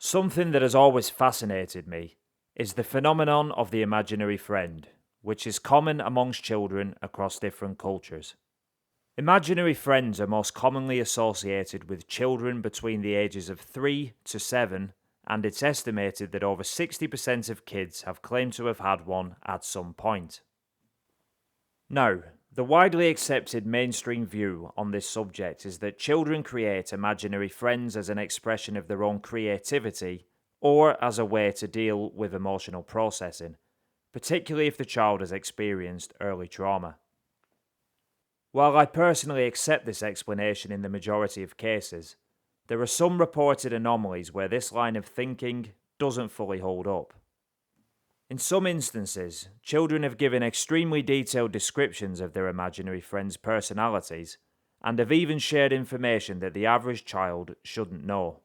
Something that has always fascinated me is the phenomenon of the imaginary friend, which is common amongst children across different cultures. Imaginary friends are most commonly associated with children between the ages of 3 to 7, and it's estimated that over 60% of kids have claimed to have had one at some point. Now, the widely accepted mainstream view on this subject is that children create imaginary friends as an expression of their own creativity or as a way to deal with emotional processing, particularly if the child has experienced early trauma. While I personally accept this explanation in the majority of cases, there are some reported anomalies where this line of thinking doesn't fully hold up. In some instances, children have given extremely detailed descriptions of their imaginary friends' personalities and have even shared information that the average child shouldn't know.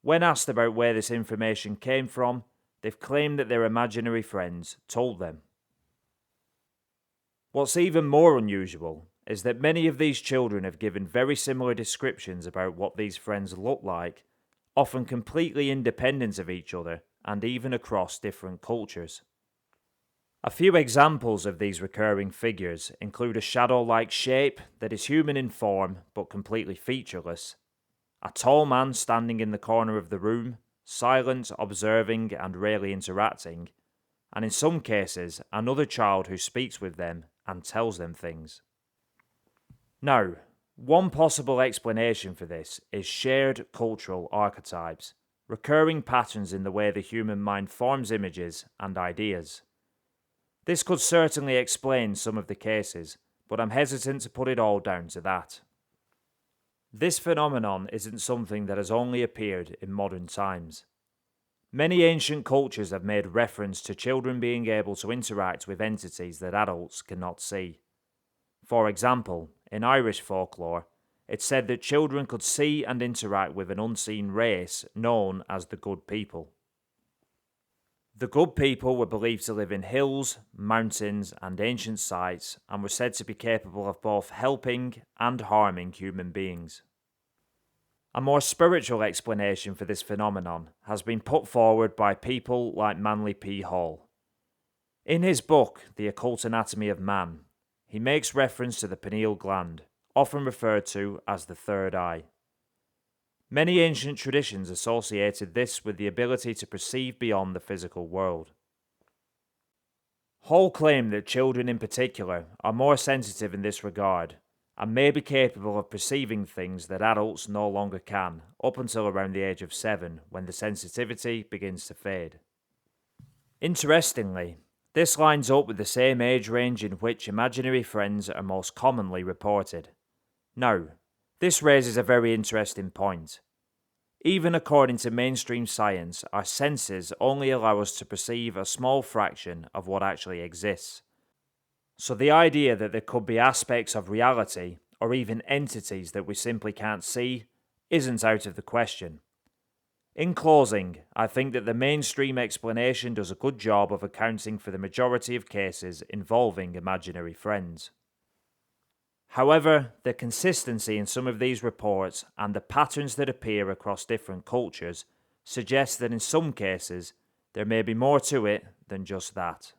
When asked about where this information came from, they've claimed that their imaginary friends told them. What's even more unusual is that many of these children have given very similar descriptions about what these friends look like, often completely independent of each other and even across different cultures. A few examples of these recurring figures include a shadow-like shape that is human in form but completely featureless, a tall man standing in the corner of the room, silent, observing and rarely interacting, and in some cases another child who speaks with them and tells them things. Now, one possible explanation for this is shared cultural archetypes, recurring patterns in the way the human mind forms images and ideas. This could certainly explain some of the cases, but I'm hesitant to put it all down to that. This phenomenon isn't something that has only appeared in modern times. Many ancient cultures have made reference to children being able to interact with entities that adults cannot see. For example, in Irish folklore, it's said that children could see and interact with an unseen race known as the Good People. The Good People were believed to live in hills, mountains, and ancient sites, and were said to be capable of both helping and harming human beings. A more spiritual explanation for this phenomenon has been put forward by people like Manly P. Hall. In his book, The Occult Anatomy of Man, he makes reference to the pineal gland, often referred to as the third eye. Many ancient traditions associated this with the ability to perceive beyond the physical world. Hall claimed that children in particular are more sensitive in this regard and may be capable of perceiving things that adults no longer can, up until around the age of 7, when the sensitivity begins to fade. Interestingly, this lines up with the same age range in which imaginary friends are most commonly reported. Now, this raises a very interesting point. Even according to mainstream science, our senses only allow us to perceive a small fraction of what actually exists. So the idea that there could be aspects of reality, or even entities that we simply can't see, isn't out of the question. In closing, I think that the mainstream explanation does a good job of accounting for the majority of cases involving imaginary friends. However, the consistency in some of these reports and the patterns that appear across different cultures suggest that in some cases there may be more to it than just that.